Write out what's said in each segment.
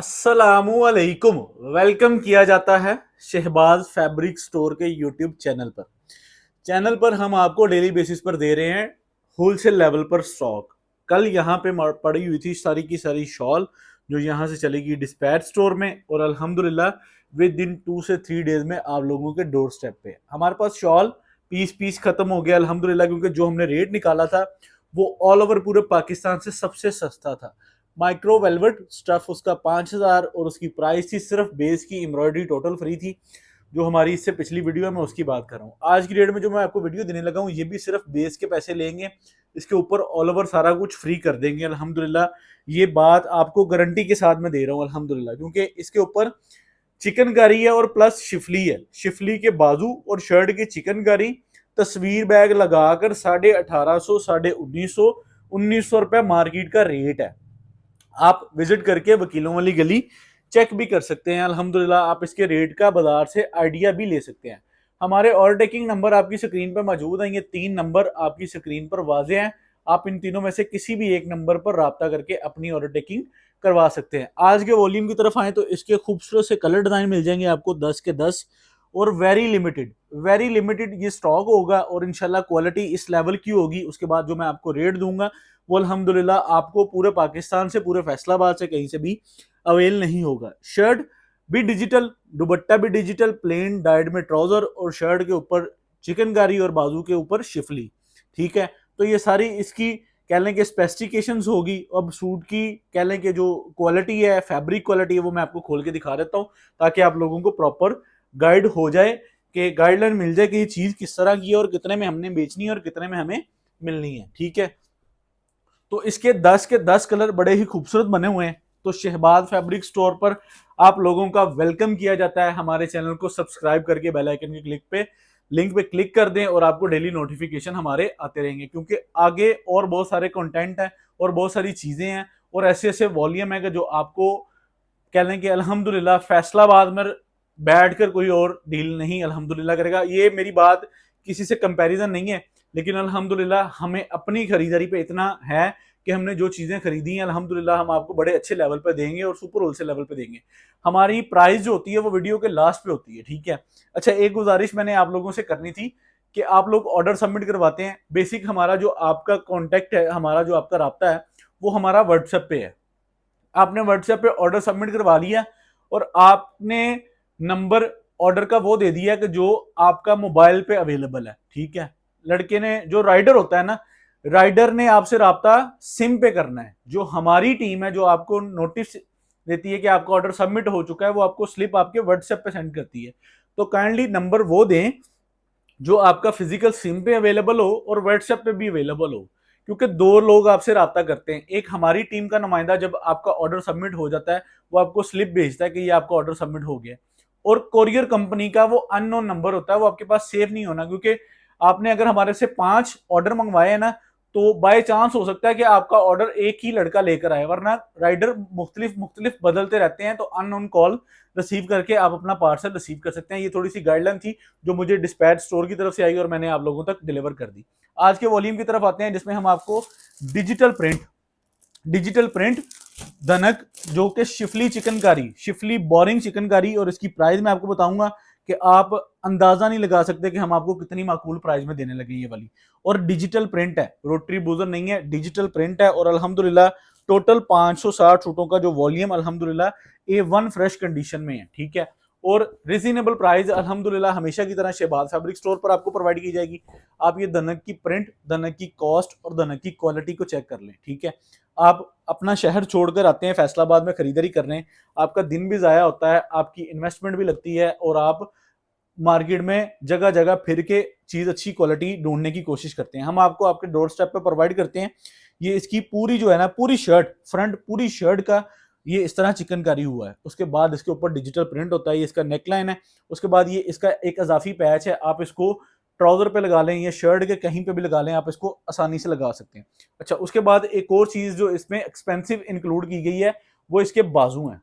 अस्सलामुअलैकुम। वेलकम किया जाता है शहबाज फैब्रिक स्टोर के यूट्यूब चैनल पर हम आपको डेली बेसिस पर दे रहे हैं होलसेल लेवल पर स्टॉक। कल यहाँ पे पड़ी हुई थी सारी की सारी शॉल जो यहाँ से चलेगी डिस्पैच स्टोर में, और अल्हम्दुलिल्लाह विद इन 2 से 3 डेज में आप लोगों के डोर स्टेप पे हमारे पास शॉल पीस पीस खत्म हो गया अल्हम्दुलिल्लाह, क्योंकि जो हमने रेट निकाला था वो ऑल ओवर पूरे पाकिस्तान से सबसे सस्ता था। माइक्रो वेलवेट स्टफ उसका 5,000 और उसकी प्राइस थी सिर्फ बेस की, एम्ब्रॉयडरी टोटल फ्री थी। जो हमारी इससे पिछली वीडियो है मैं उसकी बात कर रहा हूँ। आज की डेट में जो मैं आपको वीडियो देने लगा हूँ ये भी सिर्फ बेस के पैसे लेंगे, इसके ऊपर ऑल ओवर सारा कुछ फ्री कर देंगे अल्हम्दुलिल्लाह। ये बात आपको गारंटी के साथ मैं दे रहा हूँ अल्हम्दुलिल्लाह, क्योंकि इसके ऊपर चिकनकारी है और प्लस शिफली है। शिफली के बाजू और शर्ट की चिकनकारी, तस्वीर बैग लगाकर 1850, 1950, 1900 रुपया मार्केट का रेट है। आप विजिट करके वकीलों वाली गली चेक भी कर सकते हैं अल्हम्दुलिल्लाह। आप इसके रेट का बाजार से आइडिया भी ले सकते हैं। हमारे ऑर्डर टेकिंग नंबर आपकी स्क्रीन पर मौजूद हैं। ये 3 नंबर आपकी स्क्रीन पर वाजे हैं। आप इन तीनों में से किसी भी एक नंबर पर राब्ता करके अपनी ऑर्डर टेकिंग करवा सकते हैं। आज के वॉल्यूम की तरफ आए तो इसके खूबसूरत से कलर डिजाइन मिल जाएंगे आपको 10 के 10, और वेरी लिमिटेड ये स्टॉक होगा, और इंशाल्लाह क्वालिटी इस लेवल की होगी। उसके बाद जो मैं आपको रेट दूंगा वो अल्हम्दुलिल्लाह आपको पूरे पाकिस्तान से, पूरे फैसलाबाद से कहीं से भी अवेल नहीं होगा। शर्ट भी डिजिटल, दुपट्टा भी डिजिटल, प्लेन डाइड में ट्राउजर और शर्ट के ऊपर चिकनकारी और बाजू के ऊपर शिफली। ठीक है, तो ये सारी इसकी कह लें कि स्पेसिफिकेशंस होगी। अब सूट की कह लें कि जो क्वालिटी है, फैब्रिक क्वालिटी है, वो मैं आपको खोल के दिखा देता हूँ ताकि आप लोगों को प्रॉपर गाइड हो जाए, कि गाइडलाइन मिल जाए कि ये चीज किस तरह की है और कितने में हमने बेचनी है और कितने में हमें मिलनी है। ठीक है, तो इसके 10 के 10 कलर बड़े ही खूबसूरत बने हुए हैं। तो शहबाज फैब्रिक स्टोर पर आप लोगों का वेलकम किया जाता है। हमारे चैनल को सब्सक्राइब करके बेल आइकन के लिंक पे क्लिक कर दें और आपको डेली नोटिफिकेशन हमारे आते रहेंगे, क्योंकि आगे और बहुत सारे कंटेंट है और बहुत सारी चीजें हैं और ऐसे ऐसे वॉल्यूम है कि जो आपको कह लें कि अल्हम्दुलिल्लाह फैसलाबाद में बैठकर कोई और डील नहीं अल्हम्दुलिल्लाह करेगा। ये मेरी बात किसी से कंपैरिजन नहीं है, लेकिन अल्हम्दुलिल्लाह हमें अपनी खरीदारी पे इतना है कि हमने जो चीजें खरीदी हैं अल्हम्दुलिल्लाह हम आपको बड़े अच्छे लेवल पे देंगे और सुपर होलसेल लेवल पे देंगे। हमारी प्राइस जो होती है वो वीडियो के लास्ट पे होती है। ठीक है, अच्छा एक गुजारिश मैंने आप लोगों से करनी थी कि आप लोग ऑर्डर सबमिट करवाते हैं। बेसिक हमारा जो आपका कॉन्टेक्ट है, हमारा जो आपका राब्ता है वो हमारा व्हाट्सएप पे है। आपने व्हाट्सएप पे ऑर्डर सबमिट करवा लिया और आपने नंबर ऑर्डर का वो दे दिया कि जो आपका मोबाइल पे अवेलेबल है। ठीक है, लड़के ने, जो राइडर होता है ना, राइडर ने आपसे राब्ता सिम पे करना है। जो हमारी टीम है जो आपको नोटिस देती है कि आपका ऑर्डर सबमिट हो चुका है, वो आपको स्लिप आपके व्हाट्सएप पे सेंड करती है। तो काइंडली नंबर वो दें जो आपका फिजिकल सिम पे अवेलेबल हो और व्हाट्सएप पे भी अवेलेबल हो, क्योंकि 2 लोग आपसे रब्ता करते हैं। एक हमारी टीम का नुमाइंदा जब आपका ऑर्डर सबमिट हो जाता है वो आपको स्लिप भेजता है कि ये आपका ऑर्डर सबमिट हो गया, और कोरियर कंपनी का वो अननोन नंबर होता है, वो आपके पास सेव नहीं होना, क्योंकि आपने अगर हमारे से 5 ऑर्डर मंगवाए हैं ना, तो बाय चांस हो सकता है कि आपका ऑर्डर एक ही लड़का लेकर आए, वरना राइडर मुख्तलिफ मुख्तलिफ बदलते रहते हैं। तो अननोन कॉल रिसीव करके आप अपना पार्सल रिसीव कर सकते हैं। ये थोड़ी सी गाइडलाइन थी जो मुझे डिस्पैच स्टोर की तरफ से आई और मैंने आप लोगों तक डिलीवर कर दी। आज के वॉल्यूम की तरफ आते हैं जिसमें हम आपको डिजिटल प्रिंट धनक, जो कि Schiffli chikankari, Schiffli boring chikankari, और इसकी प्राइस मैं आपको बताऊंगा कि आप अंदाजा नहीं लगा सकते कि हम आपको कितनी माकूल प्राइस में देने लगे ये वाली। और डिजिटल प्रिंट है, रोटरी बूजर नहीं है, डिजिटल प्रिंट है। और अल्हम्दुलिल्लाह टोटल 560 सूटों का जो वॉल्यूम अल्हम्दुलिल्लाह A1 फ्रेश कंडीशन में है। ठीक है, और रिजनेबल प्राइस अल्हम्दुलिल्लाह हमेशा की तरह शहबाज फैब्रिक स्टोर पर आपको प्रोवाइड की जाएगी। आप ये धनक की प्रिंट, धनक की कॉस्ट और धनक की क्वालिटी को चेक कर लें। ठीक है, आप अपना शहर छोड़कर आते हैं फैसलाबाद में खरीदारी करने, आपका दिन भी ज़ाया होता है, आपकी इन्वेस्टमेंट भी लगती है, और आप मार्केट में जगह जगह फिर के चीज़ अच्छी क्वालिटी ढूंढने की कोशिश करते हैं। हम आपको आपके डोर स्टेप पे प्रोवाइड करते हैं। ये इसकी पूरी जो है ना, पूरी शर्ट, फ्रंट पूरी शर्ट का ये इस तरह चिकनकारी हुआ है। उसके बाद इसके ऊपर डिजिटल प्रिंट होता है, ये इसका नेकलाइन है। उसके बाद ये इसका एक अजाफी पैच है, आप इसको ट्राउजर पे लगा लें या शर्ट के कहीं पे भी लगा लें, आप इसको आसानी से लगा सकते हैं। अच्छा, उसके बाद एक और चीज़ जो इसमें एक्सपेंसिव इंक्लूड की गई है वो इसके बाजू हैं।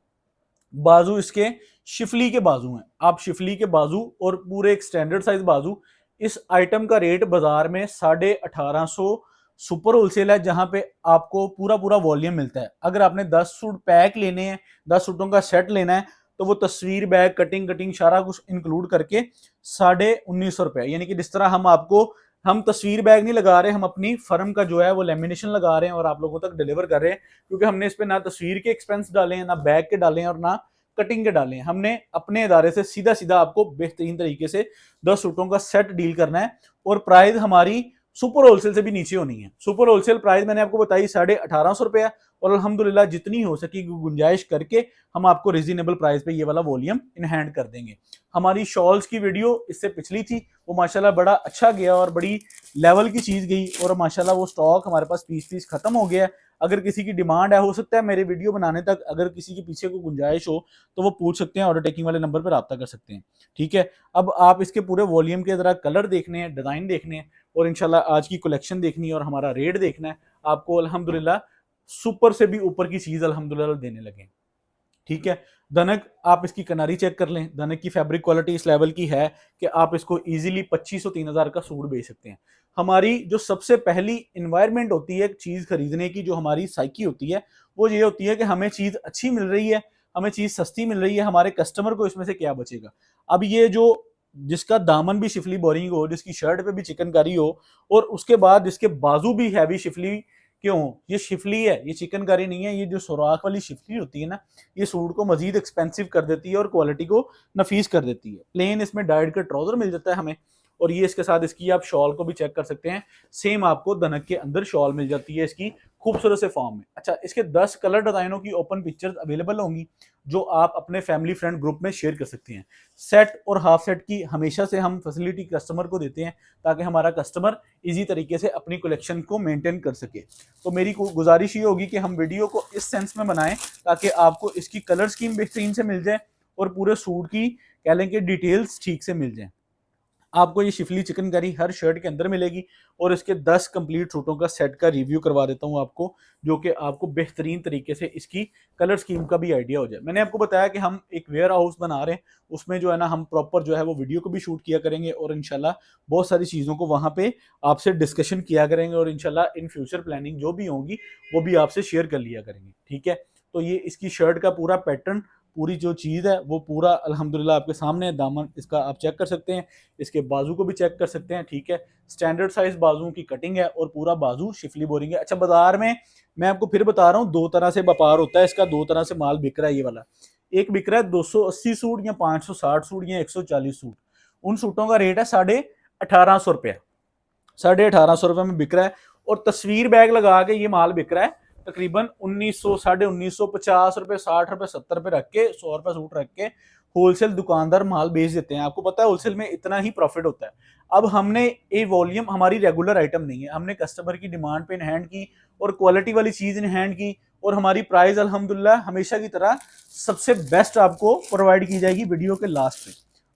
बाजू इसके शिफली के बाजू हैं। आप शिफली के बाजू और पूरे एक स्टैंडर्ड साइज बाजू, इस आइटम का रेट बाजार में 1850, सुपर होलसेल है जहां पे आपको पूरा पूरा वॉल्यूम मिलता है। अगर आपने 10 सूट पैक लेने हैं, 10 सूटों का सेट लेना है, तो वो तस्वीर, बैग, कटिंग सारा कुछ इंक्लूड करके 1950 रुपए, यानी कि जिस तरह हम तस्वीर बैग नहीं लगा रहे, हम अपनी फर्म का जो है वो लेमिनेशन लगा रहे हैं और आप लोगों तक डिलीवर कर रहे हैं, क्योंकि हमने इस पे ना तस्वीर के एक्सपेंस डाले हैं, ना बैग के डाले हैं और ना कटिंग के डाले हैं। हमने अपने इदारे से सीधा सीधा आपको बेहतरीन तरीके से 10 सूटों का सेट डील करना है और प्राइस हमारी सुपर होलसेल से भी नीचे होनी है। सुपर होलसेल प्राइस मैंने आपको बताई 1850 रुपए है और अल्हम्दुलिल्लाह जितनी हो सकेगी गुंजाइश करके हम आपको रीजनेबल प्राइस पे ये वाला वॉल्यूम इन हैंड कर देंगे। हमारी शॉल्स की वीडियो इससे पिछली थी, वो माशाल्लाह बड़ा अच्छा गया और बड़ी लेवल की चीज गई और माशाल्लाह वो स्टॉक हमारे पास पीस खत्म हो गया है। अगर किसी की डिमांड है, हो सकता है मेरे वीडियो बनाने तक अगर किसी के पीछे को गुंजाइश हो तो वो पूछ सकते हैं, ऑर्डर टेकिंग वाले नंबर पर रब्ता कर सकते हैं। ठीक है, अब आप इसके पूरे वॉल्यूम के जरा कलर देखने हैं, डिजाइन देखने हैं और इंशाल्लाह आज की कलेक्शन देखनी है और हमारा रेट देखना है। आपको अल्हम्दुलिल्लाह सुपर से भी ऊपर की चीज अल्हम्दुलिल्लाह देने लगे। ठीक है, धनक आप इसकी कनारी चेक कर लें, धनक की फैब्रिक क्वालिटी इस लेवल की है कि आप इसको इजीली 2500 3000 का सूट बेच सकते हैं। हमारी जो सबसे पहली इन्वायरमेंट होती है चीज खरीदने की, जो हमारी साइकी होती है, वो ये होती है कि हमें चीज अच्छी मिल रही है, हमें चीज सस्ती मिल रही है, हमारे कस्टमर को इसमें से क्या बचेगा। अब ये जो जिसका दामन भी शिफली बोरिंग हो, जिसकी शर्ट पे भी चिकनकारी हो और उसके बाद जिसके बाजू भी हैवी शिफली, क्यों ये शिफली है, ये चिकनकारी नहीं है, ये जो सुराख वाली शिफली होती है ना, ये सूट को मजीद एक्सपेंसिव कर देती है और क्वालिटी को नफीस कर देती है। प्लेन इसमें डाइड का ट्राउजर मिल जाता है हमें और ये इसके साथ इसकी आप शॉल को भी चेक कर सकते हैं, सेम आपको धनक के अंदर शॉल मिल जाती है इसकी खूबसूरत से फॉर्म में। अच्छा, इसके 10 कलर डिजाइनों की ओपन पिक्चर्स अवेलेबल होंगी जो आप अपने फैमिली फ्रेंड ग्रुप में शेयर कर सकते हैं। सेट और हाफ सेट की हमेशा से हम फैसिलिटी कस्टमर को देते हैं ताकि हमारा कस्टमर इजी तरीके से अपनी कलेक्शन को मेंटेन कर सके। तो मेरी गुजारिश ये होगी कि हम वीडियो को इस सेंस में बनाएं ताकि आपको इसकी कलर स्कीम बेहतरीन से मिल जाए और पूरे सूट की कह लें कि डिटेल्स ठीक से मिल जाए। आपको ये शिफली चिकनकारी हर शर्ट के अंदर मिलेगी और इसके 10 कंप्लीट सूटों का सेट का रिव्यू करवा देता हूं आपको, जो कि आपको बेहतरीन तरीके से इसकी कलर स्कीम का भी आइडिया हो जाए। मैंने आपको बताया कि हम एक वेयर हाउस बना रहे हैं, उसमें जो है ना हम प्रॉपर जो है वो वीडियो को भी शूट किया करेंगे और इंशाल्लाह बहुत सारी चीज़ों को वहाँ पे आपसे डिस्कशन किया करेंगे और इंशाल्लाह इन फ्यूचर प्लानिंग जो भी होंगी वो भी आपसे शेयर कर लिया करेंगे। ठीक है, तो ये इसकी शर्ट का पूरा पैटर्न, पूरी जो चीज़ है वो पूरा अल्हम्दुलिल्लाह आपके सामने है। दामन इसका आप चेक कर सकते हैं, इसके बाजू को भी चेक कर सकते हैं। ठीक है, स्टैंडर्ड साइज बाजू की कटिंग है और पूरा बाजू शिफली बोरिंग है। अच्छा, बाजार में मैं आपको फिर बता रहा हूँ दो तरह से व्यापार होता है इसका, दो तरह से माल बिक रहा है ये वाला। एक बिक रहा है 280 सूट या 560 सूट या 140 सूट, उन सूटों का रेट है 1850 रुपया, 1850 रुपये में बिक रहा है और तस्वीर बैग लगा के ये माल बिक रहा है तकरीबन 1900 1950 रुपए, 60 रुपए, 70 रुपए रख के, 100 रुपए सूट रख के होलसेल दुकानदार माल बेच देते हैं। आपको पता है होलसेल में इतना ही प्रॉफिट होता है। अब हमने ये वॉल्यूम हमारी रेगुलर आइटम नहीं है, हमने कस्टमर की डिमांड पे इन हैंड की और क्वालिटी वाली चीज इन हैंड की और हमारी प्राइस अल्हम्दुलिल्लाह हमेशा की तरह सबसे बेस्ट आपको प्रोवाइड की जाएगी वीडियो के लास्ट में।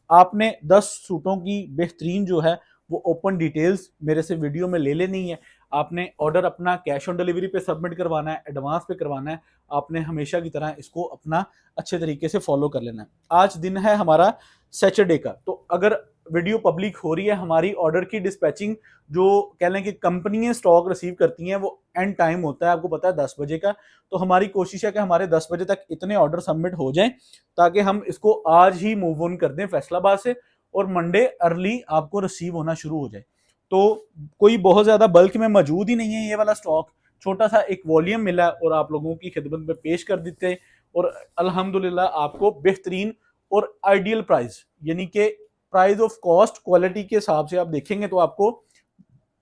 आपने 10 सूटों की बेहतरीन जो है वो ओपन डिटेल्स मेरे से वीडियो में ले लेनी है। आपने ऑर्डर अपना कैश ऑन डिलीवरी पे सबमिट करवाना है, एडवांस पे करवाना है। आपने हमेशा की तरह इसको अपना अच्छे तरीके से फॉलो कर लेना है। आज दिन है हमारा सैटरडे का, तो अगर वीडियो पब्लिक हो रही है, हमारी ऑर्डर की डिस्पैचिंग जो कह लें कि कंपनियां स्टॉक रिसीव करती हैं वो एंड टाइम होता है, आपको पता है 10 बजे का। तो हमारी कोशिश है कि हमारे 10 बजे तक इतने ऑर्डर सबमिट हो जाएं ताकि हम इसको आज ही मूव ऑन कर दें फैसलाबाद से और मंडे अर्ली आपको रिसीव होना शुरू हो जाए। तो कोई बहुत ज्यादा बल्क में मौजूद ही नहीं है ये वाला स्टॉक, छोटा सा एक वॉल्यूम मिला और आप लोगों की खिदमत में पेश कर देते और अल्हम्दुलिल्लाह आपको बेहतरीन और आइडियल प्राइस, यानी कि प्राइस ऑफ कॉस्ट क्वालिटी के हिसाब से आप देखेंगे तो आपको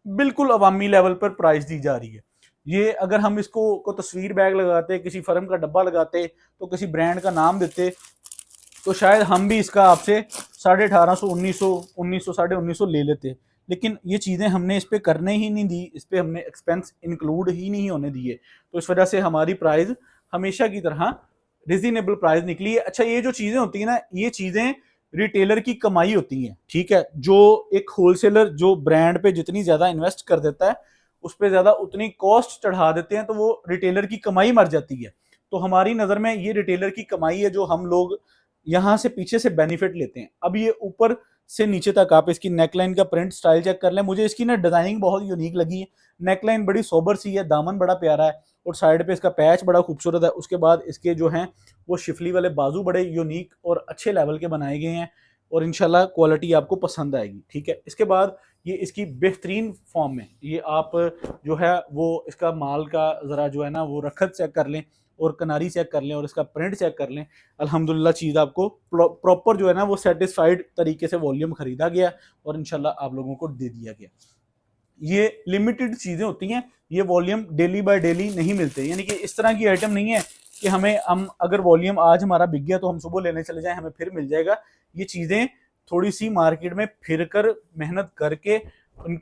बिल्कुल अवामी लेवल पर प्राइस दी जा रही है। ये अगर हम इसको को तस्वीर बैग लगाते, किसी फर्म का डब्बा लगाते, तो किसी ब्रांड का नाम देते, तो शायद हम भी इसका आपसे 1850 1900 1950 ले लेते। लेकिन ये चीज़ें हमने इस पे करने ही नहीं दी, इस पे हमने एक्सपेंस इंक्लूड ही नहीं होने दिए, तो इस वजह से हमारी प्राइस हमेशा की तरह रिजनेबल प्राइस निकली है। अच्छा, ये जो चीज़ें होती हैं ना, ये चीज़ें रिटेलर की कमाई होती हैं। ठीक है, जो एक होलसेलर जो ब्रांड पे जितनी ज़्यादा इन्वेस्ट कर देता है उस पर ज़्यादा उतनी कॉस्ट चढ़ा देते हैं, तो वो रिटेलर की कमाई मर जाती है। तो हमारी नज़र में ये रिटेलर की कमाई है जो हम लोग यहाँ से पीछे से बेनिफिट लेते हैं। अब ये ऊपर से नीचे तक आप इसकी नेकलाइन का प्रिंट स्टाइल चेक कर लें। मुझे इसकी ना डिजाइनिंग बहुत यूनिक लगी है। नेकलाइन बड़ी सोबर सी है, दामन बड़ा प्यारा है और साइड पे इसका पैच बड़ा खूबसूरत है। उसके बाद इसके जो हैं वो शिफली वाले बाजू बड़े यूनिक और अच्छे लेवल के बनाए गए हैं और इंशाल्लाह क्वालिटी आपको पसंद आएगी। ठीक है, इसके बाद ये इसकी बेहतरीन फॉर्म में, ये आप जो है वो इसका माल का ज़रा जो है ना वो रखत चेक कर लें और कनारी चेक कर लें और इसका प्रिंट चेक कर लें। अल्हम्दुलिल्लाह चीज़ आपको प्रॉपर जो है ना वो सेटिस्फाइड तरीके से वॉल्यूम खरीदा गया और इंशाल्लाह आप लोगों को दे दिया गया। ये लिमिटेड चीज़ें होती हैं, ये वॉल्यूम डेली बाय डेली नहीं मिलते, यानी कि इस तरह की आइटम नहीं है कि हम अगर वॉल्यूम आज हमारा बिक गया तो हम सुबह लेने चले जाएं हमें फिर मिल जाएगा। ये चीज़ें थोड़ी सी मार्केट में फिर कर मेहनत करके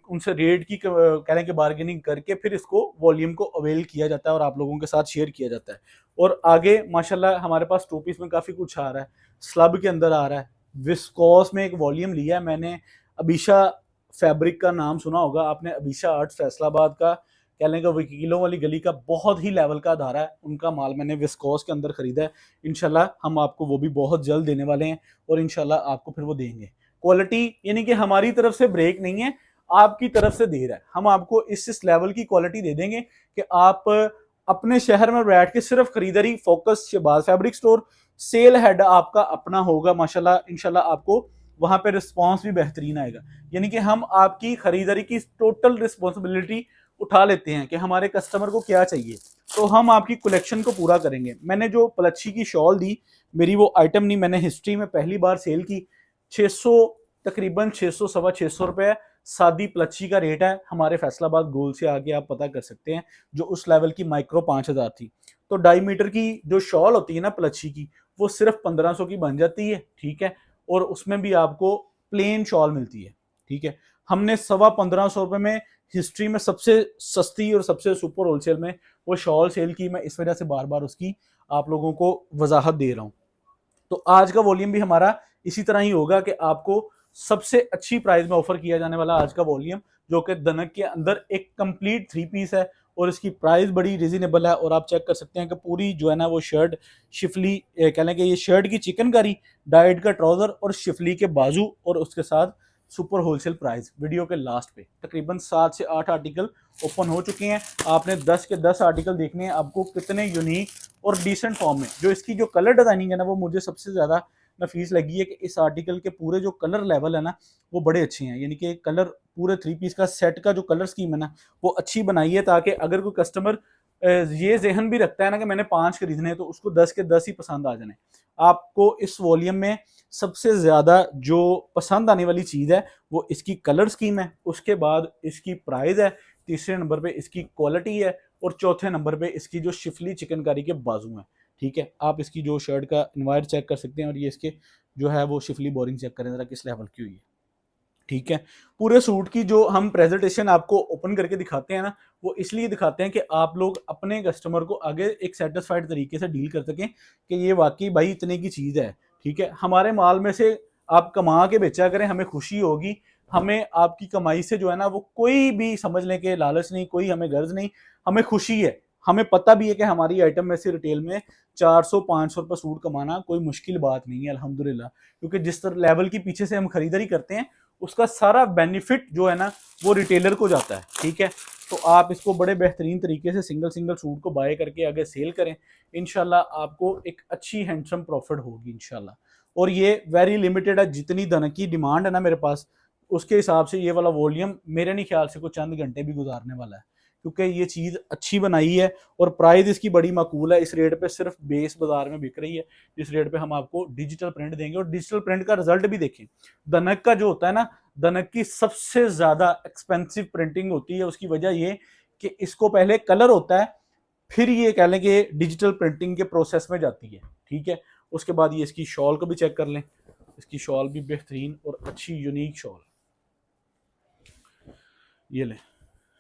उनसे रेट की कह लें कि बार्गेनिंग करके फिर इसको वॉल्यूम को अवेल किया जाता है और आप लोगों के साथ शेयर किया जाता है। और आगे माशाल्लाह हमारे पास टू पीस में काफ़ी कुछ आ रहा है, स्लब के अंदर आ रहा है, विस्कोस में एक वॉल्यूम लिया है मैंने। अबीशा फैब्रिक का नाम सुना होगा आपने, अबीशा आर्ट फैसलाबाद का, कह लें कि वकीलों वाली गली का बहुत ही लेवल का अदारा है, उनका माल मैंने विस्कोस के अंदर खरीदा है। इंशाल्लाह हम आपको वो भी बहुत जल्द देने वाले हैं और इंशाल्लाह आपको फिर वो देंगे। क्वालिटी यानी कि हमारी तरफ से ब्रेक नहीं है, आपकी तरफ से दे रहा है। हम आपको इस लेवल की क्वालिटी दे देंगे कि आप अपने शहर में बैठ के सिर्फ खरीदारी focus Shahbaz fabric store, sale head आपका अपना होगा माशाल्लाह। इंशाल्लाह आपको वहां पे रिस्पांस भी बेहतरीन आएगा, यानी कि हम आपकी खरीदारी की टोटल रिस्पॉन्सिबिलिटी उठा लेते हैं कि हमारे कस्टमर को क्या चाहिए, तो हम आपकी कलेक्शन को पूरा करेंगे। मैंने जो पलच्छी की शॉल दी, मेरी वो आइटम नहीं, मैंने हिस्ट्री में पहली बार सेल की। 600 तकरीबन 600 सवा 600 रुपए सादी पलच्छी का रेट है। हमारे फैसलाबाद गोल से आके आप पता कर सकते हैं, जो उस लेवल की माइक्रो 5000 थी। तो 2.5 मीटर की जो शॉल होती है ना पलच्छी की, वो सिर्फ 1500 की बन जाती है। ठीक है, और उसमें भी आपको प्लेन शॉल मिलती है। ठीक है, हमने 1550 रुपए में हिस्ट्री में सबसे सस्ती और सबसे सुपर होलसेल में वो शॉल सेल की। मैं इस वजह से बार बार उसकी आप लोगों को वजाहत दे रहा हूँ। तो आज का वॉल्यूम भी हमारा इसी तरह ही होगा कि आपको सबसे अच्छी प्राइस में ऑफर किया जाने वाला आज का वॉल्यूम, जो कि दनक के अंदर एक कंप्लीट 3 पीस है और इसकी प्राइस बड़ी रिजनेबल है। और आप चेक कर सकते हैं कि पूरी जो है ना वो शर्ट शिफली, कह लें कि ये शर्ट की चिकनकारी, डाइट का ट्राउजर और शिफली के बाजू और उसके साथ सुपर होलसेल प्राइस। वीडियो के लास्ट पे तकरीबन 7 से 8 आर्टिकल ओपन हो चुके हैं। आपने 10 के 10 आर्टिकल देखने हैं, आपको कितने यूनिक और डिसेंट फॉर्म में। जो इसकी जो कलर डिजाइनिंग है ना, वो मुझे सबसे ज़्यादा नफीस लगी है कि इस आर्टिकल के पूरे जो कलर लेवल है ना वो बड़े अच्छे हैं, यानी कि कलर पूरे 3 पीस का सेट का जो कलर स्कीम है ना वो अच्छी बनाई है, ताकि अगर कोई कस्टमर ये जहन भी रखता है ना कि मैंने 5 खरीदने हैं, तो उसको 10 के 10 ही पसंद आ जाने। आपको इस वॉल्यूम में सबसे ज़्यादा जो पसंद आने वाली चीज़ है वो इसकी कलर स्कीम है, उसके बाद इसकी प्राइस है, तीसरे नंबर पे इसकी क्वालिटी है और चौथे नंबर पे इसकी जो शिफली चिकनकारी के बाजू हैं। ठीक है, आप इसकी जो शर्ट का इन्वायर चेक कर सकते हैं और ये इसके जो है वो शिफली बोरिंग चेक करें ज़रा किस लेवल की हुई है। ठीक है, पूरे सूट की जो हम प्रेजेंटेशन आपको ओपन करके दिखाते हैं ना, वो इसलिए दिखाते हैं कि आप लोग अपने कस्टमर को आगे एक सेटिस्फाइड तरीके से डील कर सकें कि ये वाकई भाई इतने की चीज़ है। ठीक है, हमारे माल में से आप कमा के बेचा करें, हमें खुशी होगी। हमें आपकी कमाई से जो है ना वो कोई भी समझ लें कि लालच नहीं, कोई हमें गर्ज नहीं, हमें खुशी है। हमें पता भी है कि हमारी आइटम में से रिटेल में 400-500 रुपये सूट कमाना कोई मुश्किल बात नहीं है अल्हम्दुलिल्लाह, क्योंकि जिस तरह लेवल की पीछे से हम खरीदारी करते हैं उसका सारा बेनिफिट जो है ना वो रिटेलर को जाता है। ठीक है, तो आप इसको बड़े बेहतरीन तरीके से सिंगल सिंगल सूट को बाय करके आगे सेल करें, इंशाल्लाह आपको एक अच्छी हैंडसम प्रॉफिट होगी इंशाल्लाह। और ये वेरी लिमिटेड है, जितनी धन की डिमांड है ना मेरे पास, उसके हिसाब से ये वाला वॉल्यूम मेरे नहीं ख्याल से कुछ चंद घंटे भी गुजारने वाला है, क्योंकि ये चीज़ अच्छी बनाई है और प्राइस इसकी बड़ी माकूल है। इस रेट पे सिर्फ बेस बाजार में बिक रही है, जिस रेट पे हम आपको डिजिटल प्रिंट देंगे। और डिजिटल प्रिंट का रिजल्ट भी देखें, दनक का जो होता है ना, दनक की सबसे ज़्यादा एक्सपेंसिव प्रिंटिंग होती है। उसकी वजह ये कि इसको पहले कलर होता है, फिर ये कह लें कि डिजिटल प्रिंटिंग के प्रोसेस में जाती है। ठीक है, उसके बाद ये इसकी शॉल को भी चेक कर लें, इसकी शॉल भी बेहतरीन और अच्छी यूनिक शॉल। ये लें,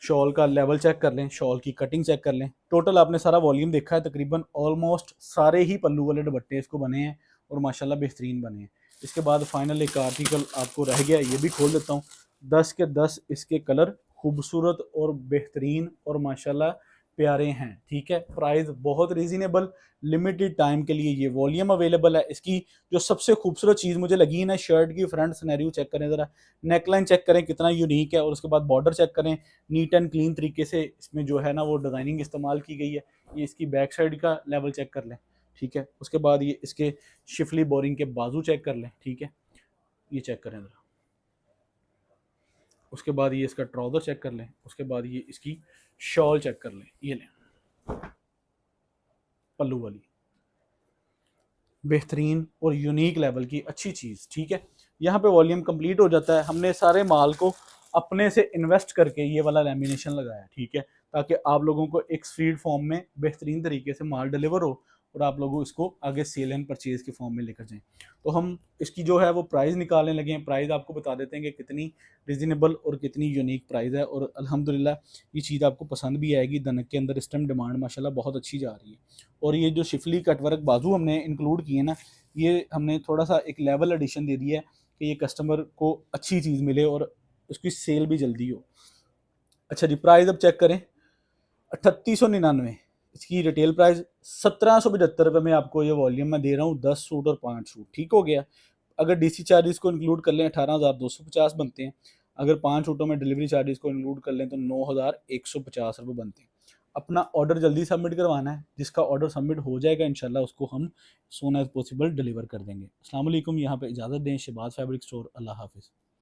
शॉल का लेवल चेक कर लें, शॉल की कटिंग चेक कर लें। टोटल आपने सारा वॉल्यूम देखा है, तकरीबन ऑलमोस्ट सारे ही पल्लू वाले दुपट्टे इसको बने हैं और माशाल्लाह बेहतरीन बने हैं। इसके बाद फाइनल एक आर्टिकल आपको रह गया, ये भी खोल देता हूँ। 10 के 10 इसके कलर खूबसूरत और बेहतरीन और माशाल्लाह प्यारे हैं, ठीक है। प्राइस बहुत रीजनेबल, लिमिटेड टाइम के लिए ये वॉल्यूम अवेलेबल है। इसकी जो सबसे खूबसूरत चीज़ मुझे लगी ना, शर्ट की फ्रंट सिनेरियो चेक करें ज़रा, नेकलाइन चेक करें कितना यूनिक है, और उसके बाद बॉर्डर चेक करें, नीट एंड क्लीन तरीके से इसमें जो है ना वो डिज़ाइनिंग इस्तेमाल की गई है। ये इसकी बैक साइड का लेवल चेक कर लें, ठीक है। उसके बाद ये इसके शिफली बोरिंग के बाजू चेक कर लें, ठीक है, ये चेक करें ज़रा। उसके बाद ये इसका ट्राउज़र चेक कर लें, उसके बाद ये इसकी शॉल चेक कर लें, ये लें पल्लू वाली, बेहतरीन और यूनिक लेवल की अच्छी चीज़, ठीक है। यहाँ पे वॉल्यूम कंप्लीट हो जाता है। हमने सारे माल को अपने से इन्वेस्ट करके ये वाला लेमिनेशन लगाया, ठीक है, ताकि आप लोगों को एक स्ट्रीट फॉर्म में बेहतरीन तरीके से माल डिलीवर हो और आप लोगों इसको आगे सेल एंड परचेज के फॉर्म में लेकर जाएं। तो हम इसकी जो है वो प्राइस निकालने लगे हैं। प्राइस आपको बता देते हैं कि कितनी रिजनेबल और कितनी यूनिक प्राइस है, और अल्हम्दुलिल्लाह ये चीज़ आपको पसंद भी आएगी। दनक के अंदर इस टाइम डिमांड माशाल्लाह बहुत अच्छी जा रही है। और ये जो शिफली कटवर्क बाजू हमने इंक्लूड किए ना, ये हमने थोड़ा सा एक लेवल एडिशन दे दिया है कि ये कस्टमर को अच्छी चीज़ मिले और उसकी सेल भी जल्दी हो। अच्छा जी, प्राइस अब चेक करें, 3899 इसकी रिटेल प्राइस। 1775 में आपको ये वॉल्यूम में दे रहा हूँ, 10 सूट और 5 सूट, ठीक हो गया। अगर डीसी चार्जेस को इंक्लूड कर लें 18,250 बनते हैं। अगर 5 सूटों में डिलीवरी चार्जेस को इंक्लूड कर लें तो 9,150 बनते हैं। अपना ऑर्डर जल्दी सबमिट करवाना है, जिसका ऑर्डर सबमिट हो जाएगा इंशाल्लाह उसको हम सून एज पॉसिबल डिलीवर कर देंगे। अस्सलाम वालेकुम, यहाँ पे इजाज़त दें। शहबाज फैब्रिक स्टोर, अल्लाह हाफिज़।